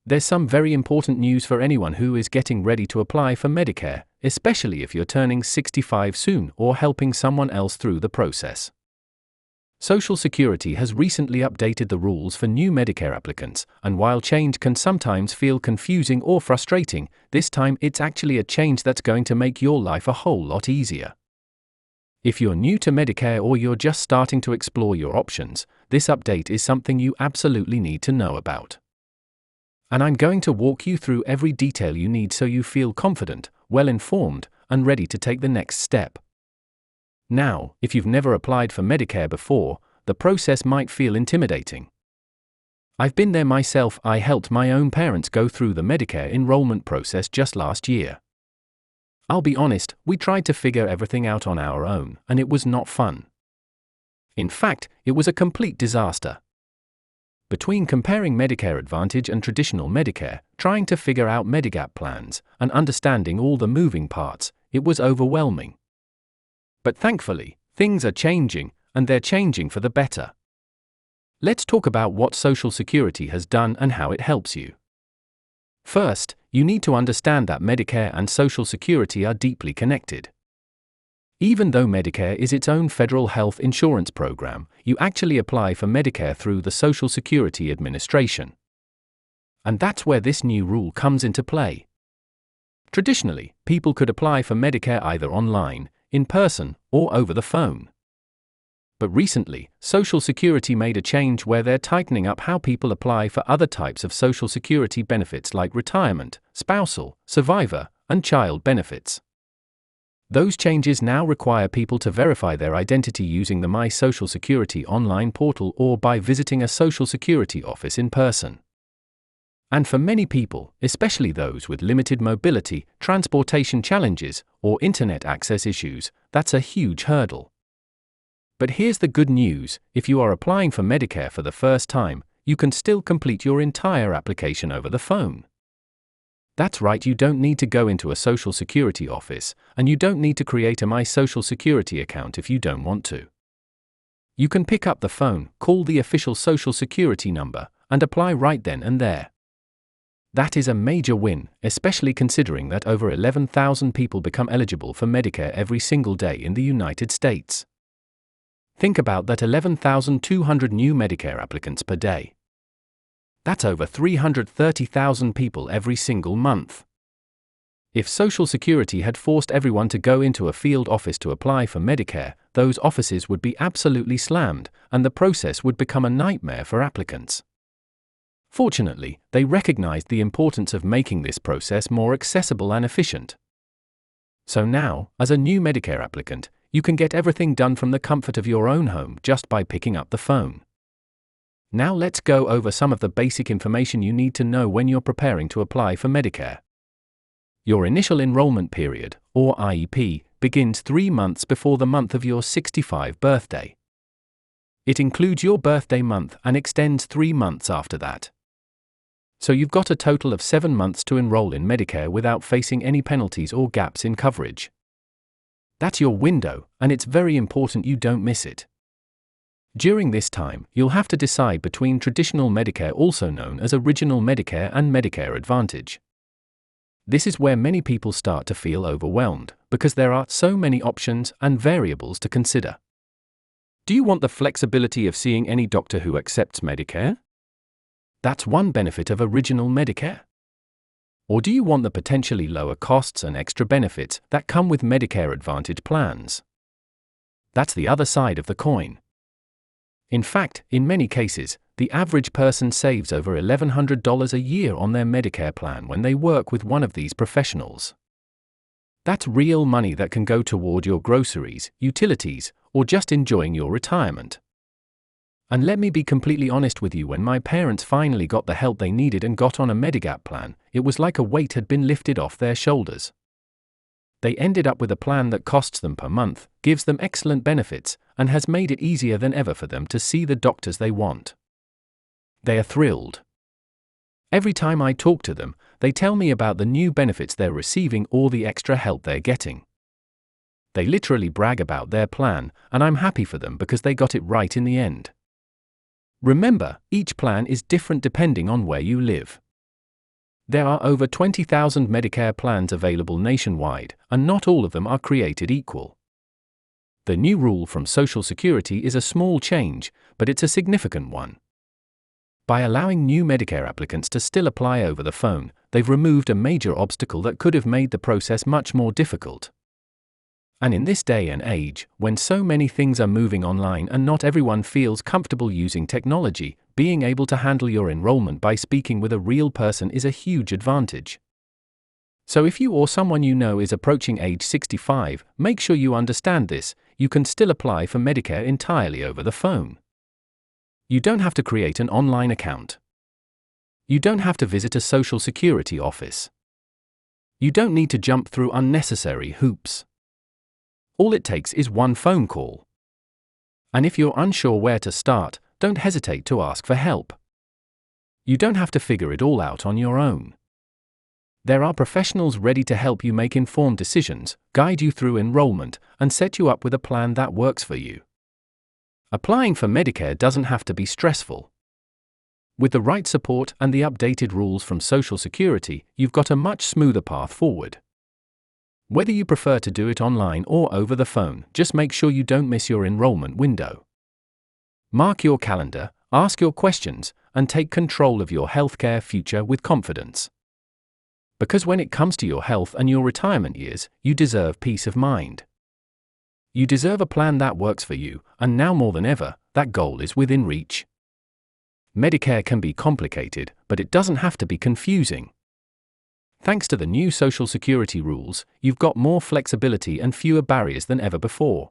There's some very important news for anyone who is getting ready to apply for Medicare, especially if you're turning 65 soon or helping someone else through the process. Social Security has recently updated the rules for new Medicare applicants, and while change can sometimes feel confusing or frustrating, this time it's actually a change that's going to make your life a whole lot easier. If you're new to Medicare or you're just starting to explore your options, this update is something you absolutely need to know about. And I'm going to walk you through every detail you need so you feel confident, well-informed, and ready to take the next step. Now, if you've never applied for Medicare before, the process might feel intimidating. I've been there myself. I helped my own parents go through the Medicare enrollment process just last year. I'll be honest, we tried to figure everything out on our own, and it was not fun. In fact, it was a complete disaster. Between comparing Medicare Advantage and traditional Medicare, trying to figure out Medigap plans, and understanding all the moving parts, it was overwhelming. But thankfully, things are changing, and they're changing for the better. Let's talk about what Social Security has done and how it helps you. First, you need to understand that Medicare and Social Security are deeply connected. Even though Medicare is its own federal health insurance program, you actually apply for Medicare through the Social Security Administration. And that's where this new rule comes into play. Traditionally, people could apply for Medicare either online, in person, or over the phone. But recently, Social Security made a change where they're tightening up how people apply for other types of Social Security benefits like retirement, spousal, survivor, and child benefits. Those changes now require people to verify their identity using the My Social Security online portal or by visiting a Social Security office in person. And for many people, especially those with limited mobility, transportation challenges, or internet access issues, that's a huge hurdle. But here's the good news: if you are applying for Medicare for the first time, you can still complete your entire application over the phone. That's right, you don't need to go into a Social Security office, and you don't need to create a My Social Security account if you don't want to. You can pick up the phone, call the official Social Security number, and apply right then and there. That is a major win, especially considering that over 11,000 people become eligible for Medicare every single day in the United States. Think about that: 11,200 new Medicare applicants per day. That's over 330,000 people every single month. If Social Security had forced everyone to go into a field office to apply for Medicare, those offices would be absolutely slammed, and the process would become a nightmare for applicants. Fortunately, they recognized the importance of making this process more accessible and efficient. So now, as a new Medicare applicant, you can get everything done from the comfort of your own home just by picking up the phone. Now let's go over some of the basic information you need to know when you're preparing to apply for Medicare. Your initial enrollment period, or IEP, begins 3 months before the month of your 65th birthday. It includes your birthday month and extends 3 months after that. So you've got a total of 7 months to enroll in Medicare without facing any penalties or gaps in coverage. That's your window, and it's very important you don't miss it. During this time, you'll have to decide between traditional Medicare, also known as Original Medicare, and Medicare Advantage. This is where many people start to feel overwhelmed, because there are so many options and variables to consider. Do you want the flexibility of seeing any doctor who accepts Medicare? That's one benefit of Original Medicare. Or do you want the potentially lower costs and extra benefits that come with Medicare Advantage plans? That's the other side of the coin. In fact, in many cases, the average person saves over $1,100 a year on their Medicare plan when they work with one of these professionals. That's real money that can go toward your groceries, utilities, or just enjoying your retirement. And let me be completely honest with you, when my parents finally got the help they needed and got on a Medigap plan, it was like a weight had been lifted off their shoulders. They ended up with a plan that costs them per month, gives them excellent benefits, and has made it easier than ever for them to see the doctors they want. They are thrilled. Every time I talk to them, they tell me about the new benefits they're receiving or the extra help they're getting. They literally brag about their plan, and I'm happy for them because they got it right in the end. Remember, each plan is different depending on where you live. There are over 20,000 Medicare plans available nationwide, and not all of them are created equal. The new rule from Social Security is a small change, but it's a significant one. By allowing new Medicare applicants to still apply over the phone, they've removed a major obstacle that could have made the process much more difficult. And in this day and age, when so many things are moving online and not everyone feels comfortable using technology, being able to handle your enrollment by speaking with a real person is a huge advantage. So if you or someone you know is approaching age 65, make sure you understand this: you can still apply for Medicare entirely over the phone. You don't have to create an online account. You don't have to visit a Social Security office. You don't need to jump through unnecessary hoops. All it takes is one phone call. And if you're unsure where to start, don't hesitate to ask for help. You don't have to figure it all out on your own. There are professionals ready to help you make informed decisions, guide you through enrollment, and set you up with a plan that works for you. Applying for Medicare doesn't have to be stressful. With the right support and the updated rules from Social Security, you've got a much smoother path forward. Whether you prefer to do it online or over the phone, just make sure you don't miss your enrollment window. Mark your calendar, ask your questions, and take control of your healthcare future with confidence. Because when it comes to your health and your retirement years, you deserve peace of mind. You deserve a plan that works for you, and now more than ever, that goal is within reach. Medicare can be complicated, but it doesn't have to be confusing. Thanks to the new Social Security rules, you've got more flexibility and fewer barriers than ever before.